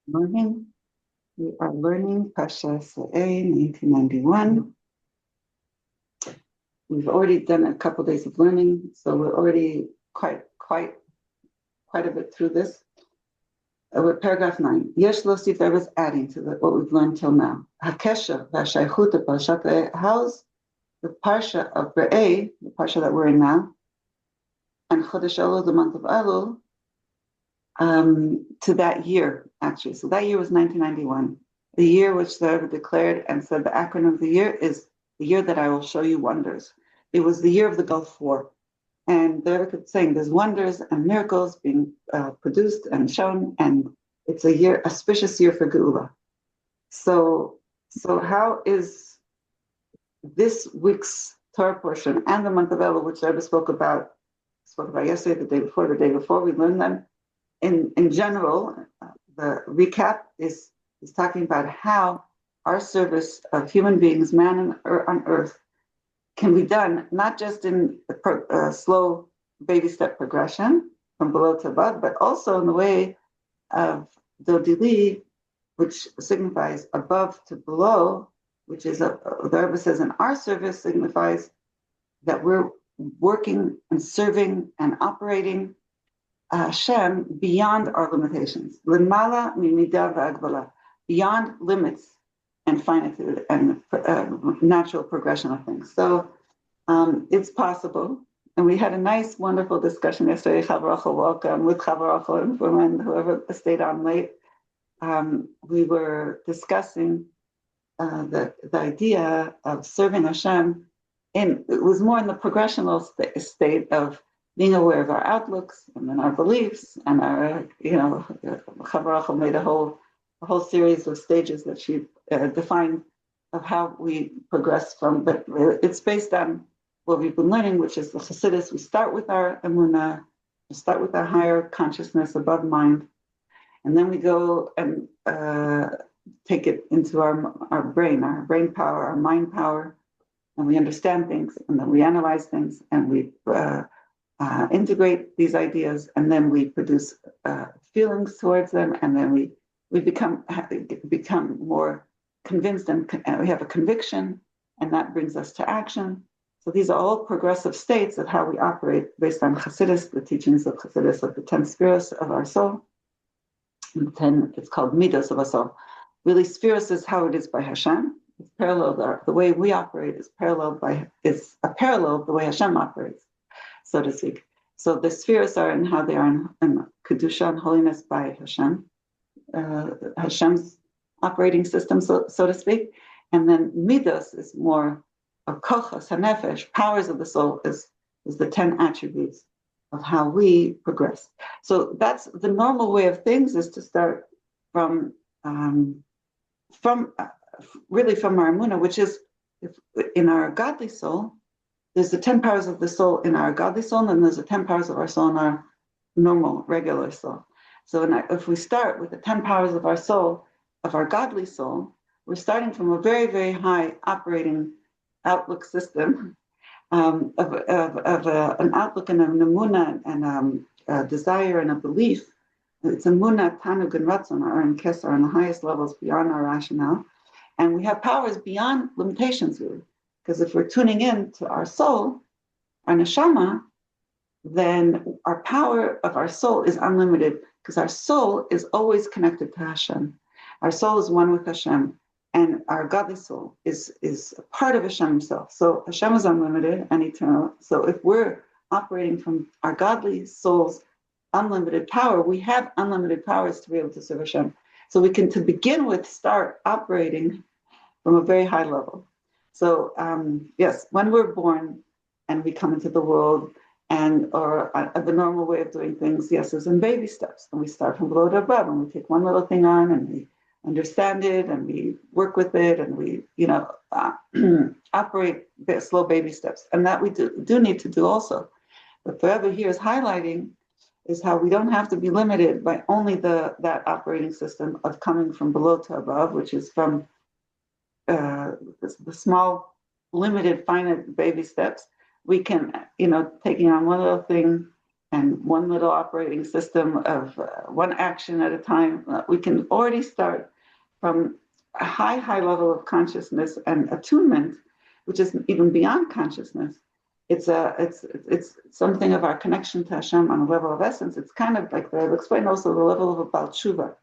Morning. We are learning Pasha Sa'eh 1991. We've already done a couple days of learning, so we're already quite a bit through this. We're paragraph 9. Yesh lo sif, there was adding to what we've learned till now. Hakesha v'ashaychut Parshat Re'eh. How's the Parsha of Re'eh, the Parsha that we're in now, and Chodesh Elul, the month of Elul, to that year, actually. So that year was 1991, the year which the Rebbe declared and said the acronym of the year is the year that I will show you wonders. It was the year of the Gulf War. And the Rebbe kept saying there's wonders and miracles being produced and shown, and it's a year, auspicious year for Geula. So how is this week's Torah portion and the month of Elul, which the Rebbe spoke about yesterday, the day before, we learned them. In general, the recap is talking about how our service of human beings, man on earth, can be done not just in a slow baby step progression from below to above, but also in the way of Dodili, which signifies above to below, which is the Rebbe says in our service signifies that we're working and serving and operating Hashem beyond our limitations, limala mimida v'agvala, beyond limits and finitude and natural progression of things. So it's possible, and we had a nice, wonderful discussion yesterday. Chavaracha, welcome with Chavaracha and women, whoever stayed on late. We were discussing the idea of serving Hashem. It was more in the progressional state of being aware of our outlooks and then our beliefs and our, Chavaracha made a whole series of stages that she defined of how we progress from, but it's based on what we've been learning, which is the Chassidus. We start with our emunah, we start with our higher consciousness above mind, and then we go and take it into our brain power, our mind power, and we understand things, and then we analyze things, and we integrate these ideas, and then we produce feelings towards them, and then we become more convinced, and we have a conviction, and that brings us to action. So these are all progressive states of how we operate based on Chassidus, the teachings of Chassidus, of the 10 spheres of our soul. And 10, it's called midos of our soul. Really, spheres is how it is by Hashem. It's parallel. The way we operate is a parallel of the way Hashem operates, so to speak. So the spheres are in how they are in kedusha and holiness by Hashem, Hashem's operating system, so to speak. And then midos is more of kochos, hanefesh, powers of the soul, is the 10 attributes of how we progress. So that's the normal way of things, is to start from really from our emunah, which is in our godly soul. There's the 10 powers of the soul in our godly soul, and then there's the 10 powers of our soul in our normal, regular soul. So if we start with the 10 powers of our soul, of our godly soul, we're starting from a very, very high operating outlook system of an outlook and an emunah and a desire and a belief. It's emunah, tanug, and ratzon, are in kesser, on the highest levels beyond our rationale. And we have powers beyond limitations, really. Because if we're tuning in to our soul, our neshama, then our power of our soul is unlimited, because our soul is always connected to Hashem. Our soul is one with Hashem, and our godly soul is a part of Hashem himself. So Hashem is unlimited and eternal. So if we're operating from our godly soul's unlimited power, we have unlimited powers to be able to serve Hashem. So we can, to begin with, start operating from a very high level. So yes, when we're born and we come into the world, or the normal way of doing things, yes, is in baby steps. And we start from below to above, and we take one little thing on, and we understand it, and we work with it, and we, operate slow baby steps. And that we do need to do also. But forever here is highlighting is how we don't have to be limited by only that operating system of coming from below to above, which is from the small limited, finite baby steps, we can, taking on one little thing and one little operating system of one action at a time, we can already start from a high level of consciousness and attunement, which is even beyond consciousness. It's something of our connection to Hashem on a level of essence. It's kind of like I've explained also the level of a Bal Tshuva.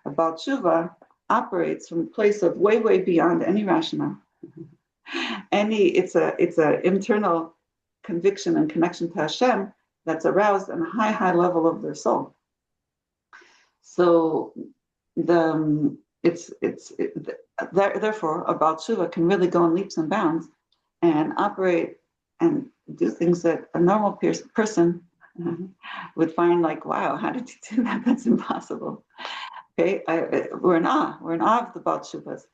A Bal Tshuva operates from a place of way beyond any rationale. It's a internal conviction and connection to Hashem that's aroused in a high level of their soul. So therefore, a Bal Tshuva can really go in leaps and bounds and operate and do things that a normal person would find like, wow, how did you do that? That's impossible. Okay, we're in awe of the Bal Tshuvas.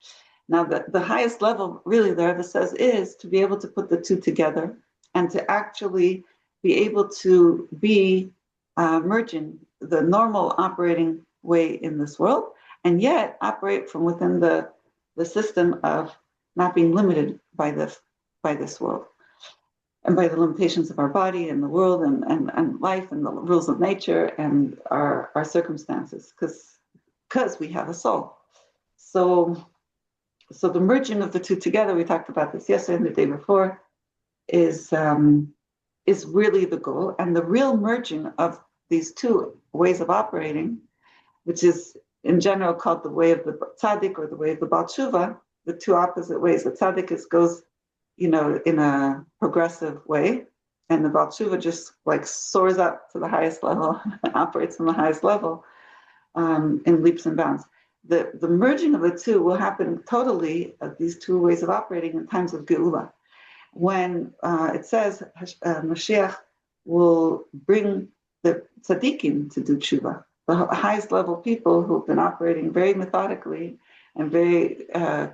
Now, the highest level, really, the Rebbe says, is to be able to put the two together and to actually be able to be merging the normal operating way in this world, and yet operate from within the system of not being limited by this world and by the limitations of our body and the world and life and the rules of nature and our circumstances, because we have a soul. So the merging of the two together, we talked about this yesterday and the day before, is really the goal. And the real merging of these two ways of operating, which is in general called the way of the tzaddik or the way of the Bal Tshuva, the two opposite ways. The tzaddik goes, in a progressive way, and the Bal Tshuva just like soars up to the highest level and operates on the highest level in leaps and bounds. The merging of the two will happen totally, these two ways of operating, in times of Geula. When it says Mashiach will bring the tzaddikim to do tshuva, the highest level people who've been operating very methodically and very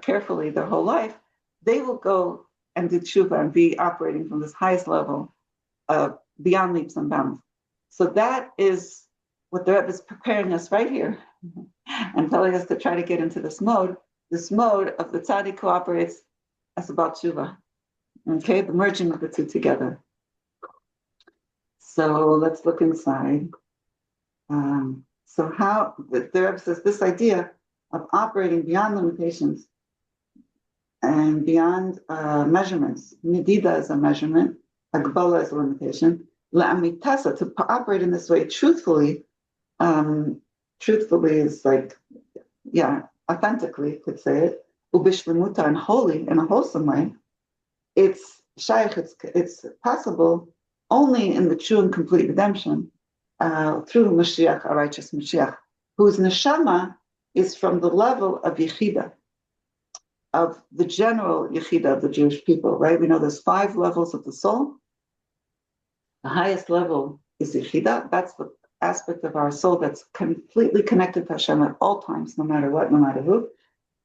carefully their whole life, they will go and do tshuva and be operating from this highest level beyond leaps and bounds. So that is what the Rebbe is preparing us right here and telling us to try to get into this mode of the tzaddik who operates as a Bal Tshuva. Okay, the merging of the two together. So let's look inside. So how the Rebbe says this idea of operating beyond limitations and beyond measurements. Medida is a measurement, Agbala is a limitation. La'amitasa, to operate in this way truthfully is like, authentically, could say it. Ubishlemuta, and holy, in a wholesome way. It's shaykh, it's possible only in the true and complete redemption through Mashiach, a righteous Mashiach, whose neshama is from the level of Yechida, of the general Yechida of the Jewish people, right? We know there's 5 levels of the soul. The highest level is Yechida. That's the aspect of our soul that's completely connected to Hashem at all times, no matter what, no matter who.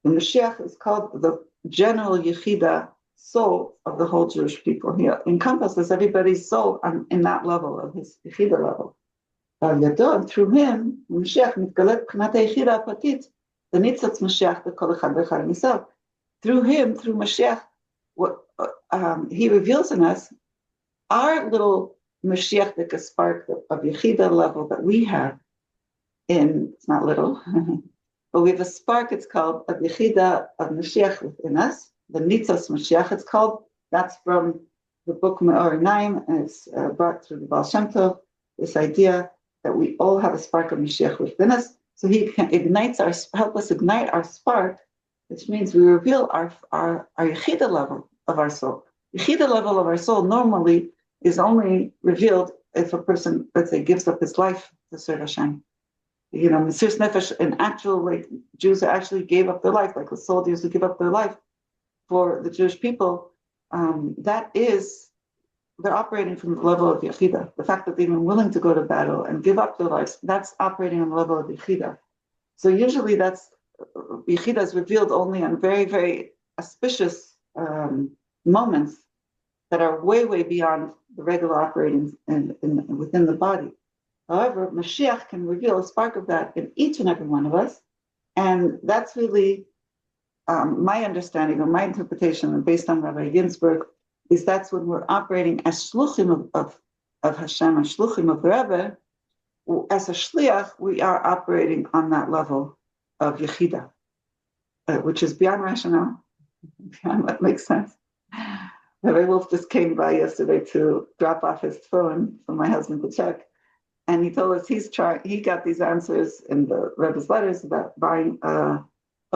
The Mashiach is called the general Yechida soul of the whole Jewish people. He encompasses everybody's soul in that level of his Yechida level. And through him, Mashiach mitgalet b'chinat Yechida apatit, the nitzatz Mashiach b'kol echad v'echad himself. Through him, through Mashiach, he reveals in us our little Mashiach, a spark of Yechida level that we have it's not little, but we have a spark, it's called a Yechida of Mashiach within us, the Nitzos Mashiach it's called. That's from the book Me'or Einayim, and it's brought through the Baal Shem Tov, this idea that we all have a spark of Mashiach within us, so he can help us ignite our spark, which means we reveal our Yechida level of our soul. Yechida level of our soul normally is only revealed if a person, let's say, gives up his life to serve Hashem. Mesiras Nefesh, in actual, Jews who actually gave up their life, like the soldiers who give up their life for the Jewish people, they're operating from the level of Yechida. The fact that they've been willing to go to battle and give up their lives, that's operating on the level of Yechida. So usually Yechida is revealed only on very, very auspicious moments that are way beyond the regular operating within the body. However, Mashiach can reveal a spark of that in each and every one of us, and that's really my understanding or my interpretation, based on Rabbi Ginsburg, is that's when we're operating as shluchim of Hashem, as shluchim of the Rebbe. As a shliach, we are operating on that level of yechida, which is beyond rationale, beyond what makes sense. Rabbi Wolffe just came by yesterday to drop off his phone for my husband to check, and he told us he got these answers in the Rebbe's letters about buying a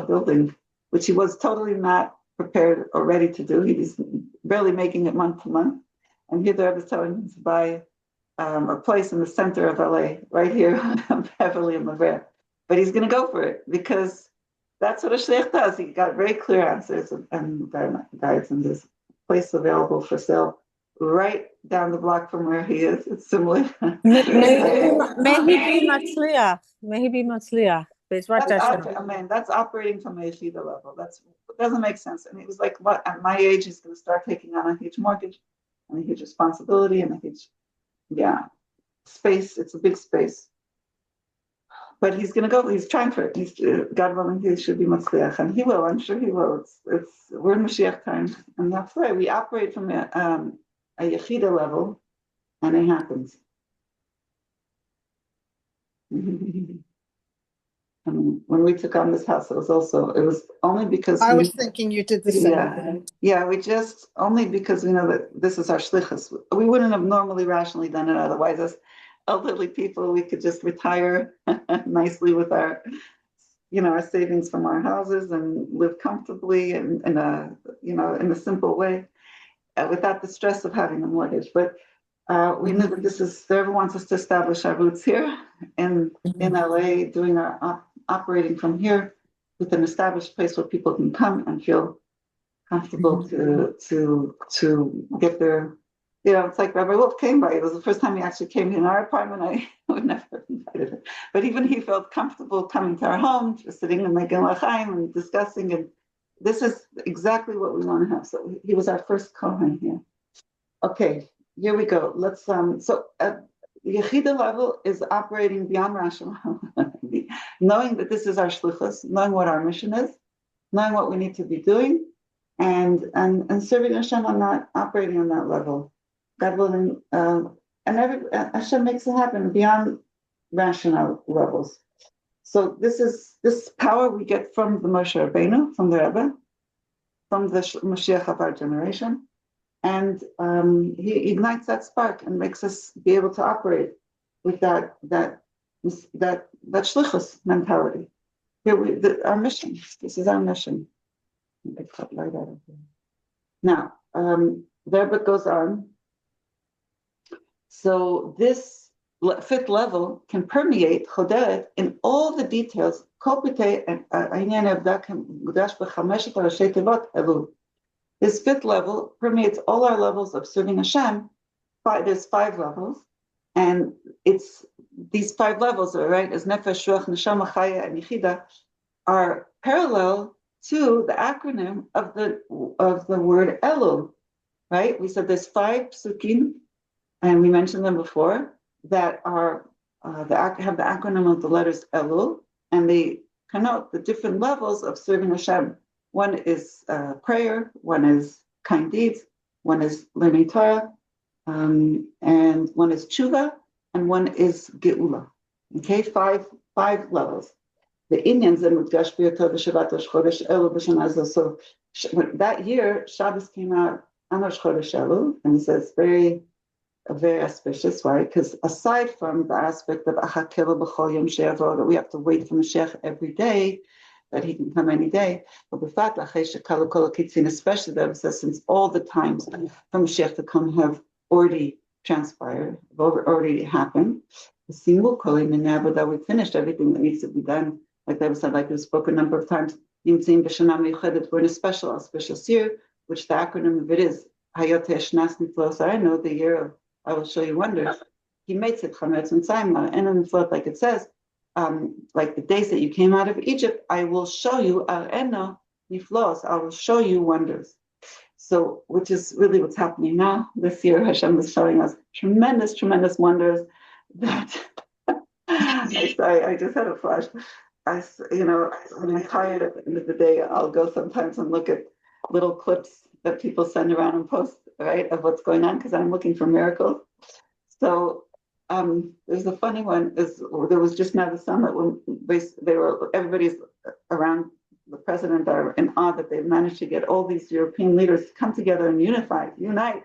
building, which he was totally not prepared or ready to do. He was barely making it month to month, and here the Rebbe is telling him to buy a place in the center of LA, right here, Beverly and Laverne. But he's going to go for it because that's what a shliach does. He got very clear answers and guides, and there's a place available for sale right down the block from where he is. It's similar. May he be matzliach. May he be matzliach. That's operating from a yechida level. It doesn't make sense. And he was like, what, at my age, he's going to start taking on a huge mortgage and a huge responsibility and a huge space. It's a big space. But he's going to go. He's trying for it. God willing, he should be matzliach, and he will. I'm sure he will. We're in Mashiach time, and that's right. We operate from a yechida level, and it happens. And when we took on this house, it was only because I was thinking you did the same. Yeah, we just only because we know that this is our shlichus. We wouldn't have normally rationally done it otherwise. As elderly people, we could just retire nicely with our savings from our houses and live comfortably and in a simple way, without the stress of having a mortgage. But we knew that the Rebbe wants us to establish our roots here in LA, doing our operating from here with an established place where people can come and feel comfortable to get their, it's like Rabbi Wolffe came by. It was the first time he actually came in our apartment. I would never have invited him. But even he felt comfortable coming to our home, just sitting and making l'chaim and discussing. And this is exactly what we want to have. So he was our first Kohen here. Okay, here we go. Let's, the yechida level is operating beyond rational, knowing that this is our shlichus, knowing what our mission is, knowing what we need to be doing, and serving Hashem on that, operating on that level. God willing, Hashem makes it happen beyond rational levels. So this power we get from the Moshe Rabbeinu, from the Rebbe, from the Mashiach of our generation. And he ignites that spark and makes us be able to operate with that shlichus mentality. Here our mission. This is our mission. Now, the Rebbe goes on. So this fifth level can permeate choderet in all the details. This fifth level permeates all our levels of serving Hashem. There's 5 levels, and it's these 5 levels, right? As nefesh, ruach, neshama, chaya, and yechida, are parallel to the acronym of the word Elul, right? We said there's 5 psukim, and we mentioned them before, that are have the acronym of the letters Elul, and they connote the different levels of serving Hashem. One is prayer, one is kind deeds, one is learning Torah, and one is tshuva, and one is geula. Okay, 5 levels. The Indians in Mudgash B'Yotov B'Shabbat Rosh Chodesh Elul B'Shana Zeh. So that year, Shabbos came out on Rosh Chodesh Elul, and he says very auspicious. Why? Because aside from the aspect of Achakela B'Chol Yom She'avo, that we have to wait for Mashiach every day, that he can come any day. But the fact that especially that says since all the times for Mashiach to come have already transpired, have already happened. The single calling in Nabba that we finished everything that needs to be done. Like that was said, like we've spoken a number of times. We're in a special auspicious year, which the acronym of it is Hayot Shnas Niflos. I know the year of I will show you wonders. He makes it Chametz and Tzayim and in the float, like it says. Like the days that you came out of Egypt, I will show you Ar'ena Niflos. I will show you wonders. So, which is really what's happening now. This year, Hashem is showing us tremendous, tremendous wonders that I just had a flash. when I'm tired at the end of the day, I'll go sometimes and look at little clips that people send around and post, right, of what's going on because I'm looking for miracles. So there's a funny one. There was just now the summit when everybody's around the president are in awe that they've managed to get all these European leaders to come together and unite,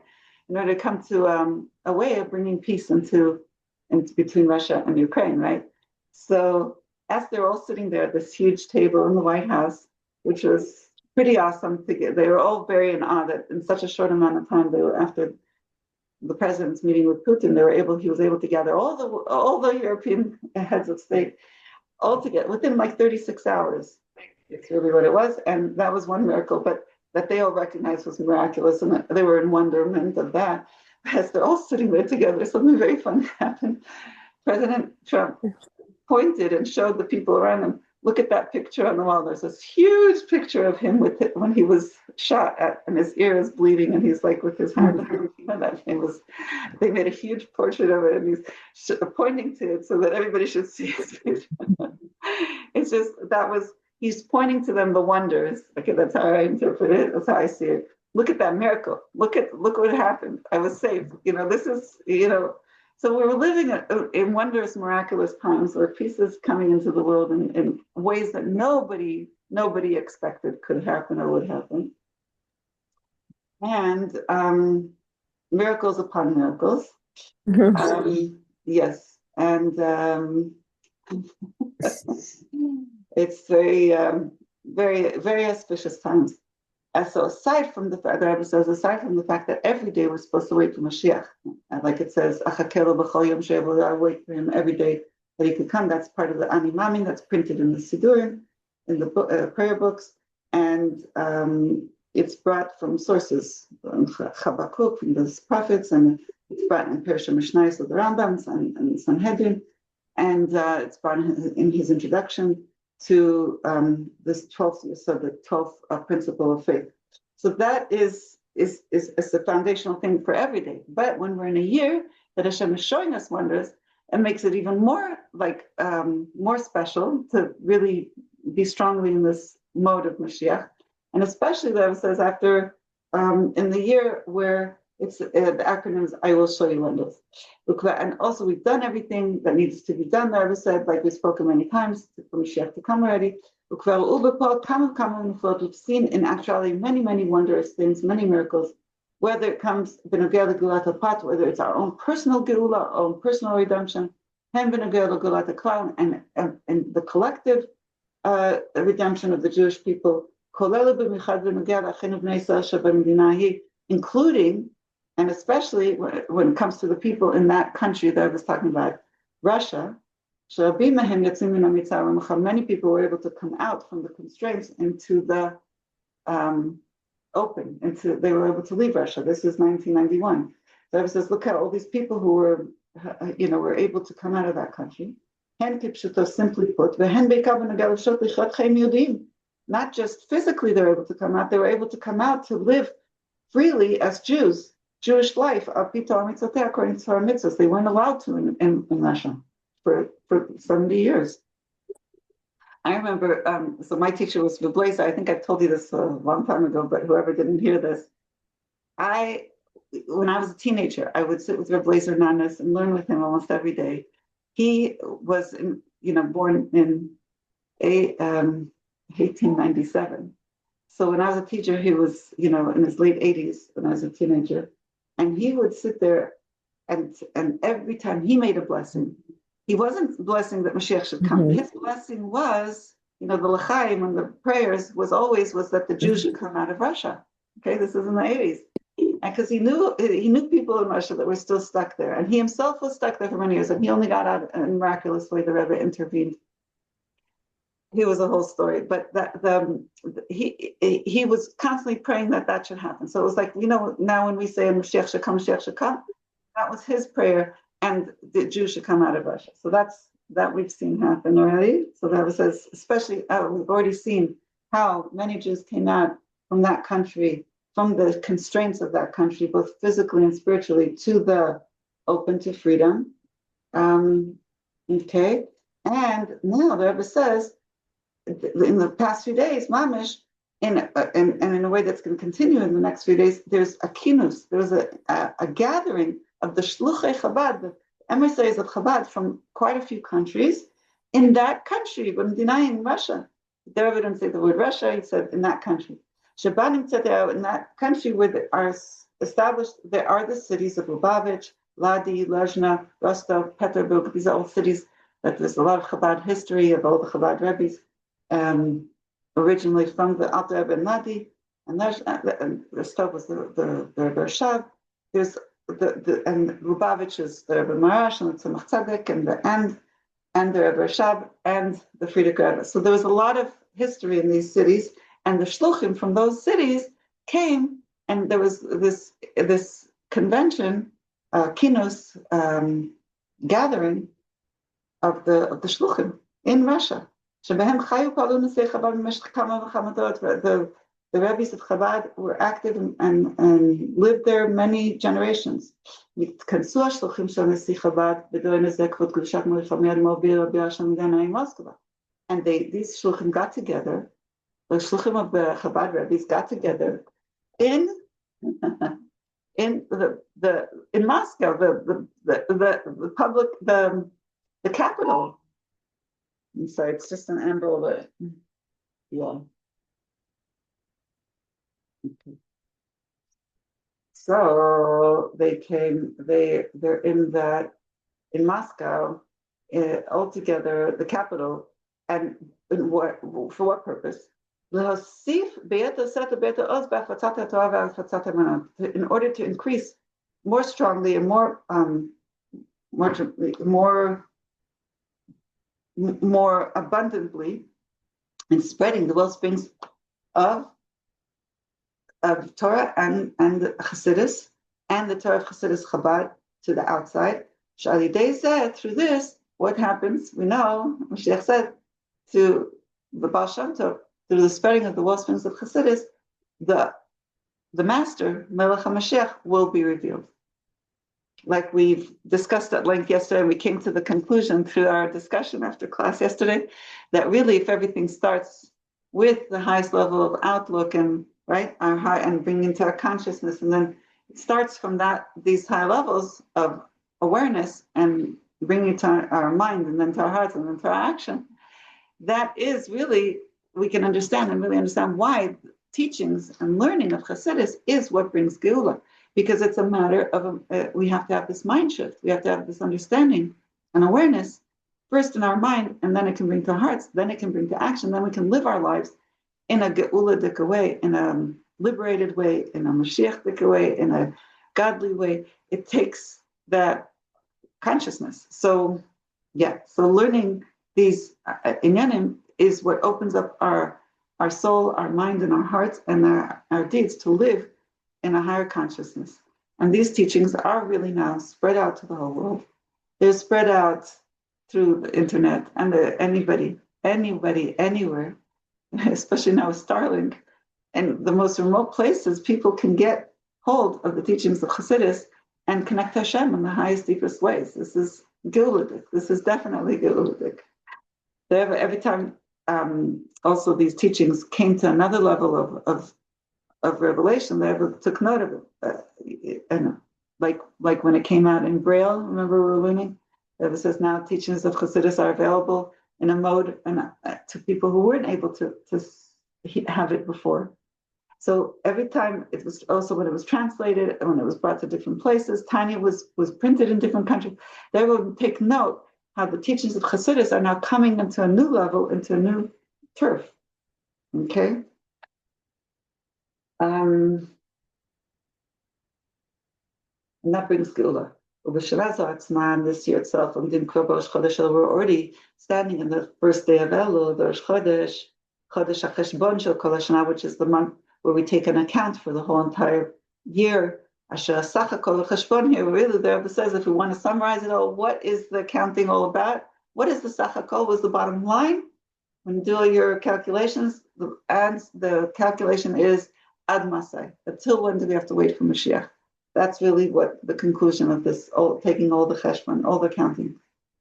in order to come to a way of bringing peace into between Russia and Ukraine, right? So as they're all sitting there at this huge table in the White House, which was pretty awesome to get, they were all very in awe that in such a short amount of time, they were after the president's meeting with Putin, he was able to gather all the European heads of state all together within like 36 hours. It's really what it was. And that was one miracle, but that they all recognized was miraculous. And they were in wonderment of that. As they're all sitting there together, something very funny happened. President Trump pointed and showed the people around him, look at that picture on the wall. There's this huge picture of him with it when he was shot at, and his ear is bleeding, and he's like with his hand. They made a huge portrait of it, and he's pointing to it so that everybody should see his face. It's just he's pointing to them the wonders. Okay, that's how I interpret it. That's how I see it. Look at that miracle. Look what happened. I was saved. This is So we were living in wondrous, miraculous times where peace is coming into the world in ways that nobody expected could happen or would happen. And miracles upon miracles. Yes. And it's very, very auspicious times. So aside from the fact, the Rebbe says, aside from the fact that every day we're supposed to wait for Mashiach, like it says, I wait for him every day that he could come. That's part of the Ani Mamin that's printed in the Sidurim, in the prayer books, and it's brought from sources, from Chabakuk, from the prophets, and it's brought in Pershah Mishnayos of the Rambam and Sanhedrin, and it's brought in his introduction to this 12th, so the 12th principle of faith. So that is a foundational thing for every day. But when we're in a year that Hashem is showing us wonders, it makes it even more more special to really be strongly in this mode of Mashiach. And especially that it says after in the year where it's the acronym is I will show you wonders. And also we've done everything that needs to be done. The Rebbe said, like we've spoken many times, for Mashiach to come already. We've seen in actuality many wondrous things, many miracles, whether it comes whether it's our own personal geula, our own personal redemption, and the collective redemption of the Jewish people, including and especially when it comes to the people in that country that I was talking about, Russia, many people were able to come out from the constraints into the open, they were able to leave Russia. This is 1991. So I says, look at all these people who were, were able to come out of that country. Simply put, not just physically they were able to come out, they were able to come out to live freely as Jews. Jewish life, according to our mitzvahs, they weren't allowed to in Russia for 70 years. I remember, so my teacher was Rebbe. I think I told you this a long time ago, but whoever didn't hear this, when I was a teenager, I would sit with Rebbe Nanas and learn with him almost every day. He was, born in 1897. So when I was a teacher, he was, in his late 80s when I was a teenager. And he would sit there and every time he made a blessing, he wasn't blessing that Mashiach should come. Mm-hmm. His blessing was, the l'chaim and the prayers was that the Jews should come out of Russia. Okay, this is in the 80s. And because he knew people in Russia that were still stuck there. And he himself was stuck there for many years. And he only got out in a miraculous way. The Rebbe intervened. He was a whole story, but he was constantly praying that should happen. So it was like, now when we say Mashiach should come, that was his prayer, and the Jews should come out of Russia. So that we've seen happen already. So that says, especially we've already seen how many Jews came out from that country, from the constraints of that country, both physically and spiritually, to the open to freedom. Okay, and now the Rebbe says, in the past few days, mamish, and in a way that's going to continue in the next few days, there's a kinus, there's a gathering of the shluchei Chabad, the emissaries of Chabad from quite a few countries. In that country, when denying Russia, the Rebbe didn't say the word Russia, he said in that country. Shabanim Tzedeo, in that country where they are established, there are the cities of Lubavitch, Ladi, Lezhna, Rostov, Peterburg. These are all cities that there's a lot of Chabad history of all the Chabad Rebbes, originally from the Alter Rebbe and Ladi, and Rostov was the Rebbe Rashab. There's and Lubavitch is the Rebbe Marash and the Tzemach Tzedek and the Rebbe Rashab and the Frierdiker Rebbe. So there was a lot of history in these cities, and the shluchim from those cities came, and there was this convention, kinus, gathering of the shluchim in Russia. The Rebbes of Chabad were active and lived there many generations. And these shluchim got together, the shluchim of the Chabad Rebbes got together in Moscow, the public, the capital. I'm sorry, it's just an amber. Yeah. Okay. So they came. They're in Moscow, all together, the capital, and for what purpose? In order to increase more strongly and more abundantly in spreading the well springs of Torah and Chassidus and the Torah of Chassidus Chabad to the outside. Through this, what happens? We know, Mashiach said, to the Bais Chana, through the spreading of the well springs of Chassidus, the master, Melech HaMashiach, will be revealed. Like we've discussed at length yesterday, and we came to the conclusion through our discussion after class yesterday, that really if everything starts with the highest level of outlook and our high, and bringing into our consciousness, and then it starts from these high levels of awareness and bringing it to our mind, and then to our hearts, and then to our action, that is really, we can understand and really understand why teachings and learning of Chassidus is what brings Geula, because it's a matter of, we have to have this mind shift, we have to have this understanding and awareness, first in our mind, and then it can bring to our hearts, then it can bring to action, then we can live our lives in a Geula-dik way, in a liberated way, in a Mashiach-dik way, in a godly way. It takes that consciousness. So learning these inyanim is what opens up our soul, our mind, and our hearts, and our deeds to live in a higher consciousness. And these teachings are really now spread out to the whole world. They're spread out through the internet, and anybody, anywhere, especially now with Starlink, and the most remote places, people can get hold of the teachings of Chassidus and connect to Hashem in the highest, deepest ways. This is Geula-dik. This is definitely Geula-dik. Every time also these teachings came to another level of revelation, they ever took note of it. And like when it came out in Braille, remember we were learning? It says now teachings of Chassidus are available in a mode and to people who weren't able to have it before. So every time it was also when it was translated and when it was brought to different places, Tanya was printed in different countries. They would take note how the teachings of Chassidus are now coming into a new level, into a new turf. Okay? And that brings Geula. This year itself, we're already standing in the first day of Elul, the Rosh Chodesh HaCheshbon Shel Kol HaShana, which is the month where we take an account for the whole entire year. Asher Sacha Kol HaCheshbon here, really the Rebbe says, if we want to summarize it all, what is the counting all about? What is the Sacha Kol? Was the bottom line? When you do all your calculations, the calculation is Ad Masai. Until when do we have to wait for Mashiach? That's really what the conclusion of this, taking all the cheshbon, all the counting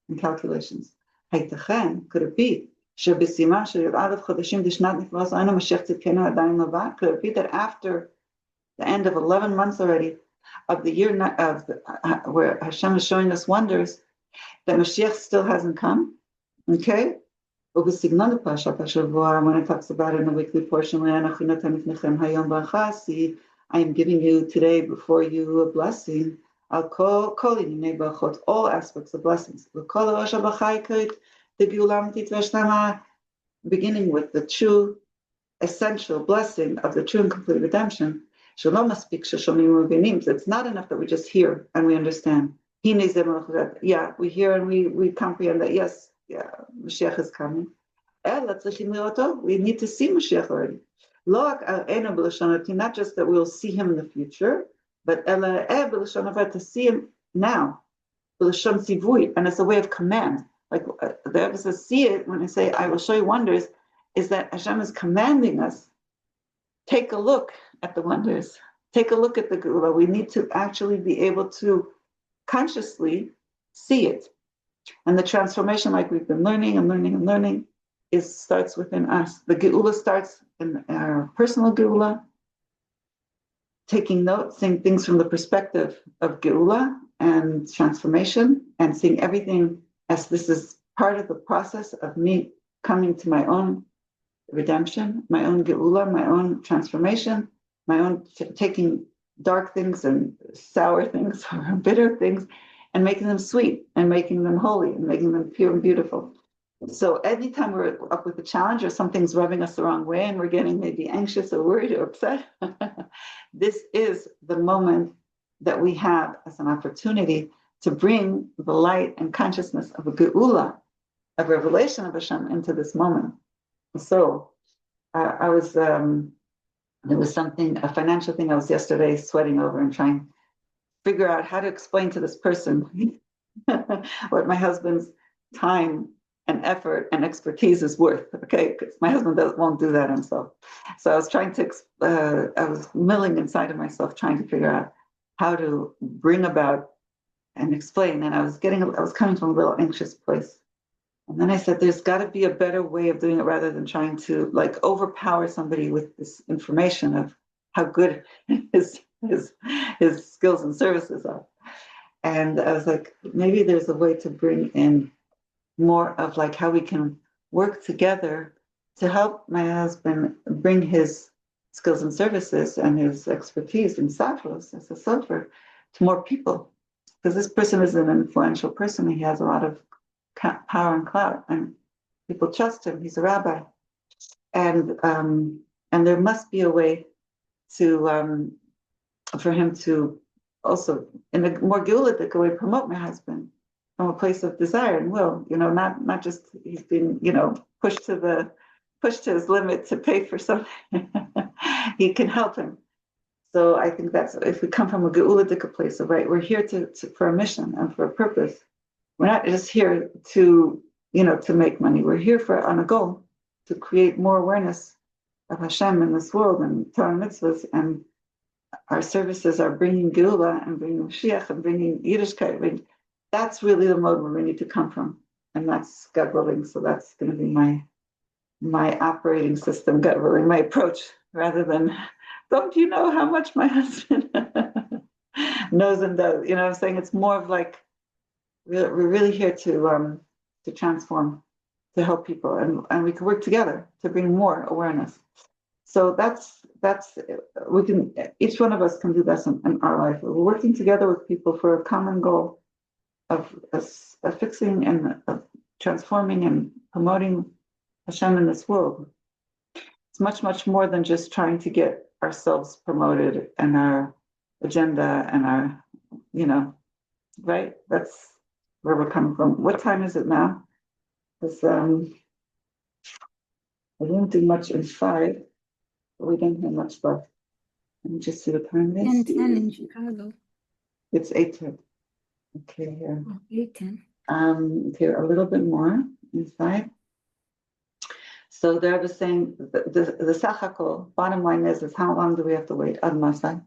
and calculations. Could it be שבסימן של י"א חודשים דשנת נפלאות עלינו משיח צדקנו עדיין לא בא. Could it be that after the end of 11 months already of the year of where Hashem is showing us wonders, that Mashiach still hasn't come? Okay? ובסגנון לפרשת השבוע, when it talks about it in the weekly portion, I am giving you today before you a blessing. I'll call all aspects of blessings. Beginning with the true essential blessing of the true and complete redemption. It's not enough that we just hear and we understand. Yeah, we hear and we comprehend that, yes, yeah, Mashiach is coming. We need to see Mashiach already. Not just that we'll see him in the future, but to see him now. And it's a way of command. Like the Rebbe says, see it when I say, I will show you wonders, is that Hashem is commanding us, take a look at the wonders. Take a look at the Geula. We need to actually be able to consciously see it. And the transformation, like we've been learning and learning and learning, starts within us. The Geula starts in our personal Geula, taking notes, seeing things from the perspective of Geula and transformation, and seeing everything as this is part of the process of me coming to my own redemption, my own Geula, my own transformation, my own taking dark things and sour things or bitter things and making them sweet and making them holy and making them pure and beautiful. So anytime we're up with a challenge or something's rubbing us the wrong way and we're getting maybe anxious or worried or upset, this is the moment that we have as an opportunity to bring the light and consciousness of a Geula, of revelation of Hashem into this moment. So there was something, a financial thing I was yesterday sweating over and trying to figure out how to explain to this person what my husband's time and effort and expertise is worth, okay? Because my husband won't do that himself. So I was trying to, I was milling inside of myself trying to figure out how to bring about and explain. And I was coming from a little anxious place. And then I said, there's got to be a better way of doing it rather than trying to like overpower somebody with this information of how good his skills and services are. And I was like, maybe there's a way to bring in more of like how we can work together to help my husband bring his skills and services and his expertise in Safros as a sofer to more people. Because this person is an influential person. He has a lot of power and clout, and people trust him. He's a rabbi, and there must be a way to for him to also, in a more Geulitic way, promote my husband from a place of desire and will. Not just he's been pushed to his limit to pay for something. He can help him. So I think that's if we come from a Geulitic place of right, we're here to for a mission and for a purpose. We're not just here to make money. We're here on a goal to create more awareness of Hashem in this world and Torah mitzvahs, and our services are bringing Geula and bringing Mashiach and bringing Yiddishkeit. That's really the mode where we need to come from, and that's God willing. So that's going to be my operating system, God willing, my approach, rather than, don't you know how much my husband knows and does? I'm saying it's more of like, we're really here to transform, to help people, and we can work together to bring more awareness. So that's we can, each one of us can do that in our life. We're working together with people for a common goal of fixing and of transforming and promoting Hashem in this world. It's much, much more than just trying to get ourselves promoted and our agenda and our, right? That's where we're coming from. What time is it now? Because I didn't do much in 5, but we don't have much left. Let me just see what time it is. 10:10 in Chicago. It's 8:10. Okay, here. 8:10. Here a little bit more inside. So there was saying the Sachakol, bottom line is how long do we have to wait? Ad Masai.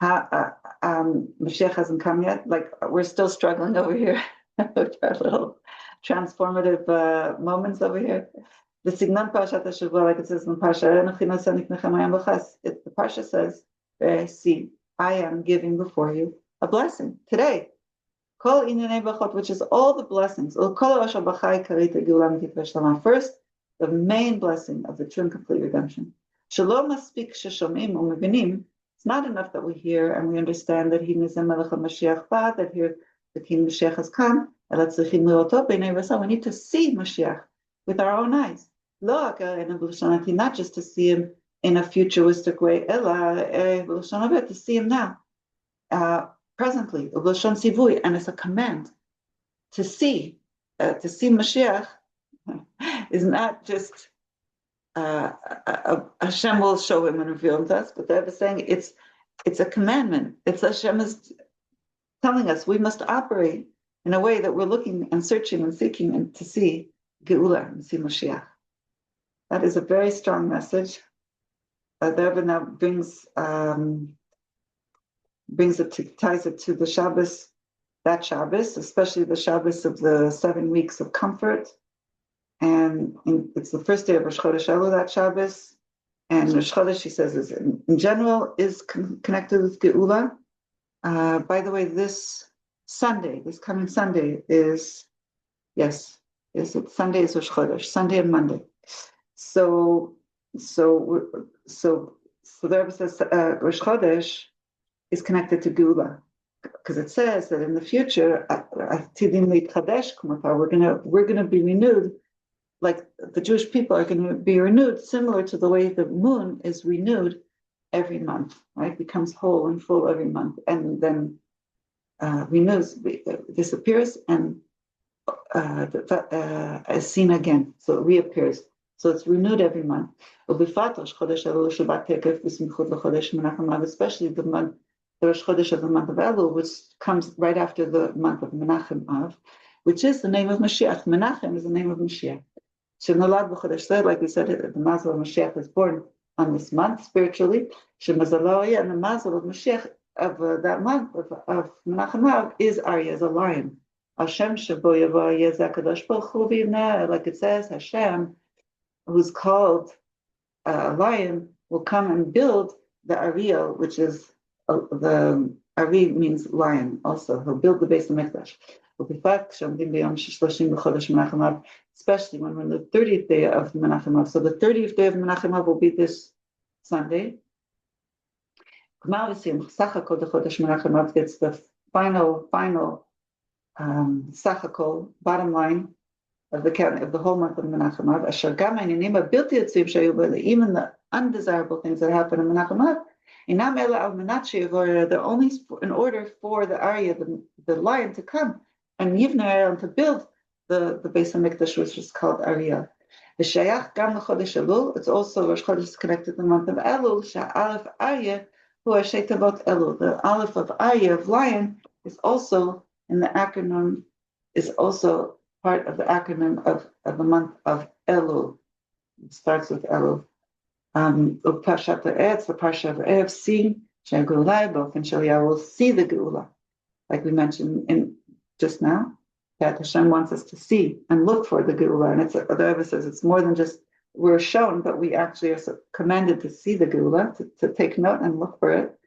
Mashiach hasn't come yet. Like we're still struggling over here with our little transformative moments over here. The Signan Parashat HaShavua, like it says in the Parsha, the Parsha says, see, I am giving before you a blessing today. Which is all the blessings. First, the main blessing of the true and complete redemption. It's not enough that we hear and we understand that that here the King Mashiach has come. We need to see Mashiach with our own eyes. Not just to see him in a futuristic way, to see him now. Presently, and it's a command to see Mashiach is not just Hashem will show him and reveal him to us, but they're saying it's a commandment. It's Hashem is telling us we must operate in a way that we're looking and searching and seeking and to see Geula and see Mashiach. That is a very strong message. The Rebbe now ties it to the Shabbos, that Shabbos, especially the Shabbos of the 7 weeks of comfort. And it's the first day of Rosh Chodesh Elul, that Shabbos. And Rosh Chodesh, she says, is in general, is connected with Geula. By the way, this coming Sunday is Sunday is Rosh Chodesh, Sunday and Monday. So the Rebbe says Rosh Chodesh is connected to Geula, because it says that in the future, we're gonna be renewed, like the Jewish people are going to be renewed, similar to the way the moon is renewed every month, right? Becomes whole and full every month, and then renews, disappears, and is seen again. So it reappears. So it's renewed every month. Especially the Rosh Chodesh of the month of Elul, which comes right after the month of Menachem Av, which is the name of Mashiach. Menachem is the name of Mashiach. Like we said, the Mazel of Mashiach is born on this month spiritually. And the Mazel of Mashiach of that month of Menachem Av is Arya, is a lion. Hashem Shabo Yava Yezakadosh Baruch Hu, like it says, Hashem, who's called a lion, will come and build the Ariel, which is the Ari means lion. Also, he'll build the Bais Hamikdash. Especially when we're on the 30th day of Menachem Av. So the 30th day of Menachem Av will be this Sunday. It's the final Sachakol, bottom line of the whole month of Menachem Av. Even the undesirable things that happen in Menachem Av, they're only in order for the Arya, the lion, to come and Yivna to build the Bais Hamikdash, which is called Arya. It's also Rosh Chodesh is connected to the month of Elul. Aleph Arya, who are Shetavot Elul. The Aleph of Arya, of lion, is also in the acronym, is also part of the acronym of the month of Elul. It starts with Elul. Parshat Eretz, the Parsha of Eretz, see Shegulai, Bofen Shaliah will see the Geula, like we mentioned in just now, that Hashem wants us to see and look for the Geula. And the Rebbe says it's more than just we're shown, but we actually are commanded to see the Geula, to take note and look for it.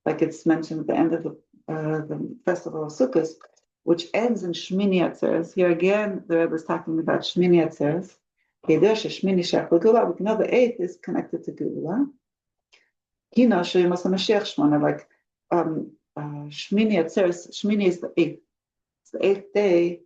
Like it's mentioned at the end of the festival of Sukkot, which ends in Shmini Atzeres. Here again, the Rebbe is talking about Shmini Atzeres. We know the 8th is connected to Geula. Like Shmini Atzeres, Shmini is the 8th. It's the 8th day.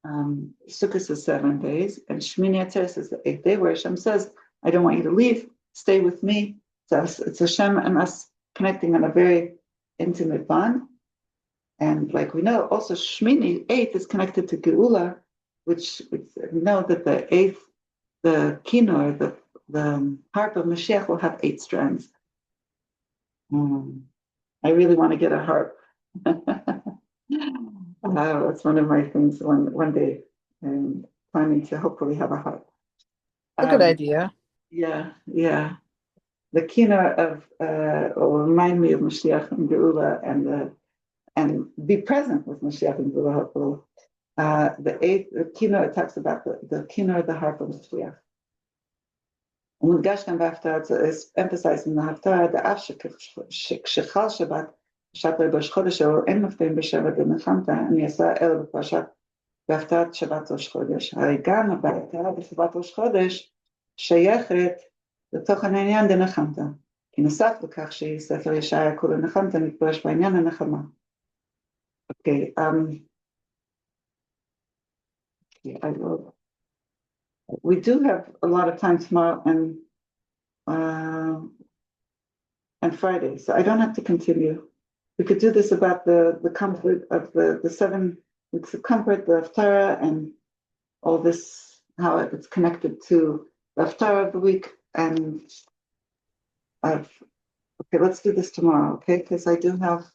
Sukkot is 7 days, and Shmini Atzeres is the 8th day, where Hashem says, I don't want you to leave, stay with me. It's Hashem and us connecting on a very intimate bond. And like we know, also Shmini, 8th, is connected to Geula, which we know that the 8th, the kinnor, the harp of Mashiach will have 8 strands. I really want to get a harp. That's one of my things one day, and planning to hopefully have a harp. A good idea. Yeah. The kinnor will remind me of Mashiach and Geula, and and be present with Mashiach and Gula. The eighth the keynote, it talks about the keynote of the harp of Mashiach. And Gashkan Baftar is emphasizing the Haftarah, the Afshik Shechal Shabbat, Shabbat Rosh Chodesh, or En Maftim B'Shabbat Nechamta, and Yasa El B'Pashat Baftar Shabbat Rosh Chodesh. Harigam Baftar B'Shabbat Rosh Chodesh שייכת לתוכן העניין דנחמת. כי נוסף לכך שהיא ספר ישעיה כולו נחמת, מתפרש בעניין הנחמה. Okay, I will. We do have a lot of time tomorrow and Friday, so I don't have to continue. We could do this about the comfort of the 7 weeks of comfort, the Haftarah, and all this, how it's connected to the Haftarah of the week. And okay, let's do this tomorrow, okay? Because I do have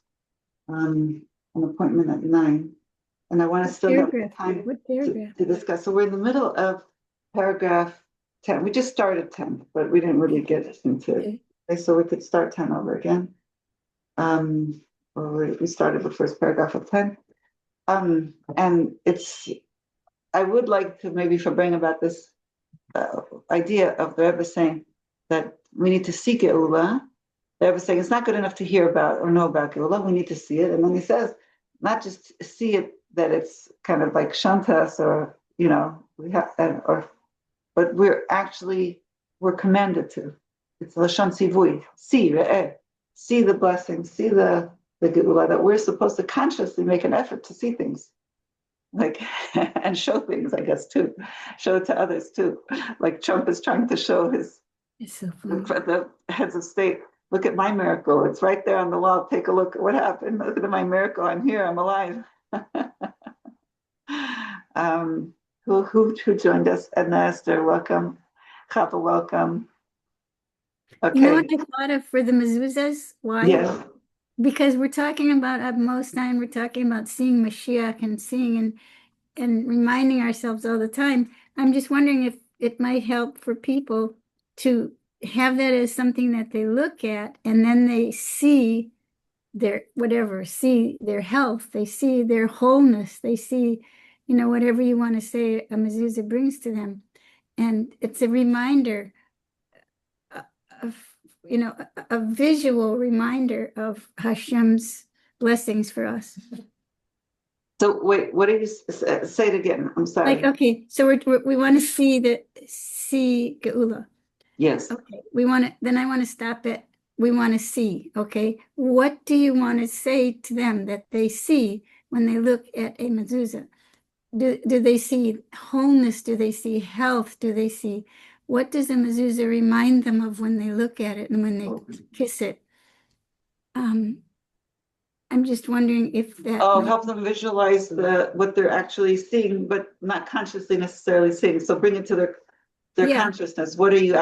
an appointment at 9, and I want to still have time to discuss. So we're in the middle of paragraph 10. We just started 10, but we didn't really get into it. Okay, so we could start 10 over again. Or we started the first paragraph of 10. And I would like to maybe bring about this idea of the Rebbe saying that we need to seek Geula. The Rebbe saying it's not good enough to hear about or know about Geula, we need to see it. And then he says, not just see it, that it's kind of like Shantas or, we have, but we're commanded to. It's Lashon Sivui, see the blessings, see the Geula, that we're supposed to consciously make an effort to see things. Like, and show things, I guess, too. Show it to others, too. Like Trump is trying to show the heads of state, look at my miracle. It's right there on the wall. Take a look at what happened. Look at my miracle. I'm here. I'm alive. Who joined us? Edna Esther, welcome. Chapa, welcome. Okay. You know what I thought of for the mezuzahs? Why? Yes. Because we're talking about, most time, we're talking about seeing Mashiach and seeing and reminding ourselves all the time. I'm just wondering if it might help for people to have that as something that they look at, and then they see their see their health, they see their wholeness, they see, whatever you want to say a mezuzah brings to them. And it's a reminder of, a visual reminder of Hashem's blessings for us. So wait, what did you say it again? I'm sorry. Okay, so we want to see Geula. Yes. Okay, then I want to stop at, we want to see, okay? What do you want to say to them that they see when they look at a mezuzah? Do they see wholeness? Do they see health? Do they see, what does a mezuzah remind them of when they look at it and when they kiss it? I'm just wondering if that help them visualize what they're actually seeing, but not consciously necessarily seeing. So bring it to their consciousness. What are you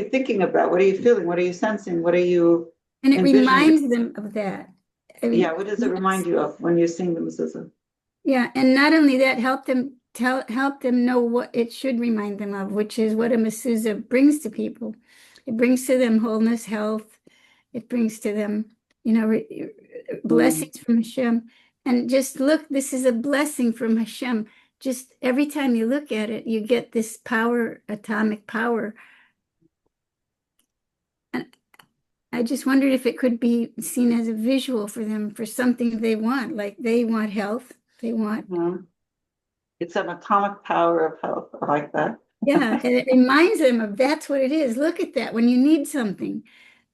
thinking about? What are you feeling? What are you sensing? What are you And it reminds them of that. What does it remind you of when you're seeing the mezuzah? Yeah, and not only that, help them know what it should remind them of, which is what a mezuzah brings to people. It brings to them wholeness, health. It brings to them, blessings from Hashem. And just look, this is a blessing from Hashem. Just every time you look at it, you get this power, atomic power. And I just wondered if it could be seen as a visual for them, for something they want, like they want health. They want. It's an atomic power of health. I like that. Yeah, and it reminds them of that's what it is. Look at that. When you need something,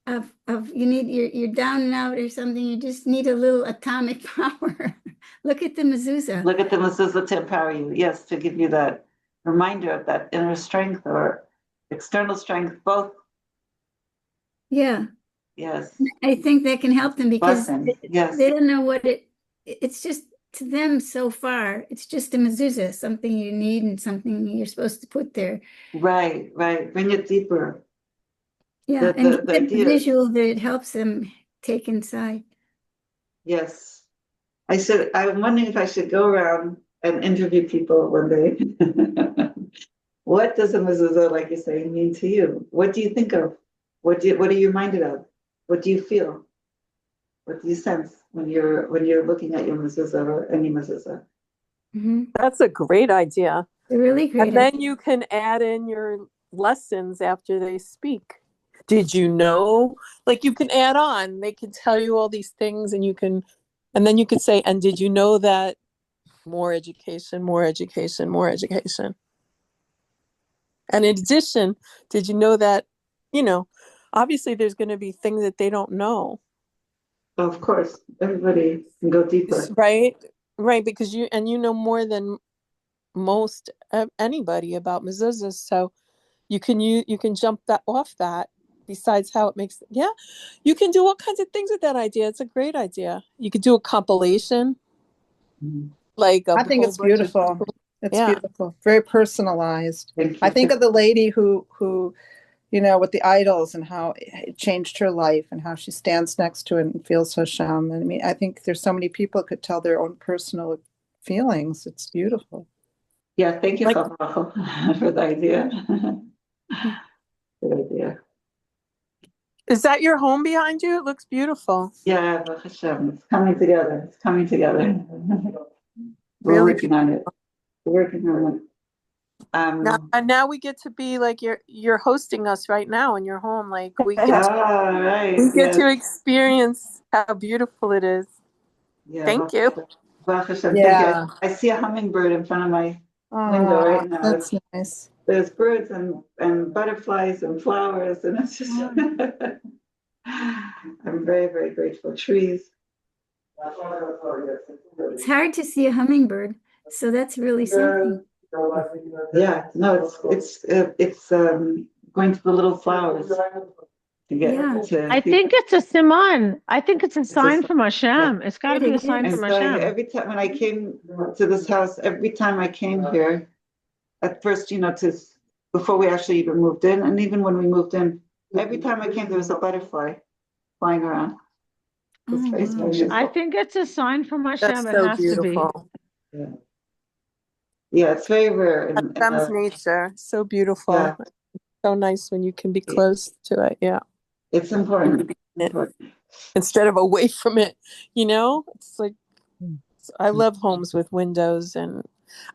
you're down and out or something, you just need a little atomic power. Look at the mezuzah. Look at the mezuzah to empower you. Yes, to give you that reminder of that inner strength or external strength, both. Yeah. Yes. I think that can help them because they don't know what it's just to them so far. It's just a mezuzah, something you need and something you're supposed to put there. Right. Bring it deeper. Yeah, and the visual that it helps them take inside. Yes. I'm wondering if I should go around and interview people one day. What does a mezuzah, like you're saying, mean to you? What do you think of? What are you reminded of? What do you feel? What do you sense when you're looking at your mezuzah or any mezuzah? That's a great idea. A really great And then you can add in your lessons after they speak. Did you know? Like you can add on. They can tell you all these things, and then you could say, and did you know that more education, more education, more education. And in addition, did you know that, obviously there's going to be things that they don't know. Of course, everybody can go deeper. Right? Right, because you know more than most anybody about mezuzahs, so you can jump that off that. Besides how it makes, you can do all kinds of things with that idea. It's a great idea. You could do a compilation, like I think it's beautiful. It's beautiful, very personalized. I think of the lady who with the idols and how it changed her life and how she stands next to it and feels Hashem. And I mean, I think there's so many people could tell their own personal feelings. It's beautiful. Yeah, thank you for the idea. Good idea. Is that your home behind you? It looks beautiful. Yeah, Baruch Hashem. It's coming together. We're working on it. Now we get to be like you're hosting us right now in your home. Like we get to experience how beautiful it is. Yeah, thank you. Baruch Hashem. Yeah. Thank you. I see a hummingbird in front of my window right now. That's nice. There's birds and butterflies and flowers, and it's just I'm very, very grateful. Trees. It's hard to see a hummingbird, so that's really something. Yeah, no, it's going to the little flowers to get to. I think it's a siman. I think it's a sign from Hashem. It's got to be a sign from Hashem. Every time when I came to this house, every time I came here, at first, before we actually even moved in, and even when we moved in, every time I came, there was a butterfly flying around. It's very special. I think it's a sign from Hashem. That's so beautiful. Yeah, it's very rare. Hashem's nature, so beautiful. Yeah. So nice when you can be close to it. Yeah, it's important. Instead of away from it, it's like I love homes with windows, and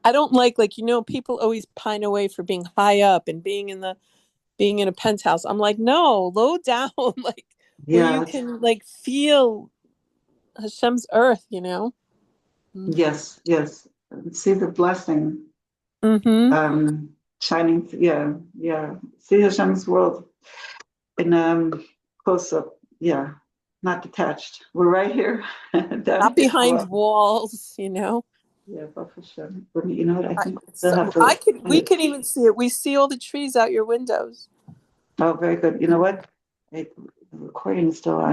I don't like people always pine away for being high up and being in a penthouse. I'm like, no, low down, like where you can feel Hashem's earth. Yes. See the blessing shining. Yeah. See Hashem's world in close up. Yeah, not detached. We're right here. Not behind walls. Yeah, Baruch Hashem. You know what? I think we could even see it. We see all the trees out your windows. Oh, very good. You know what? The recording is still on.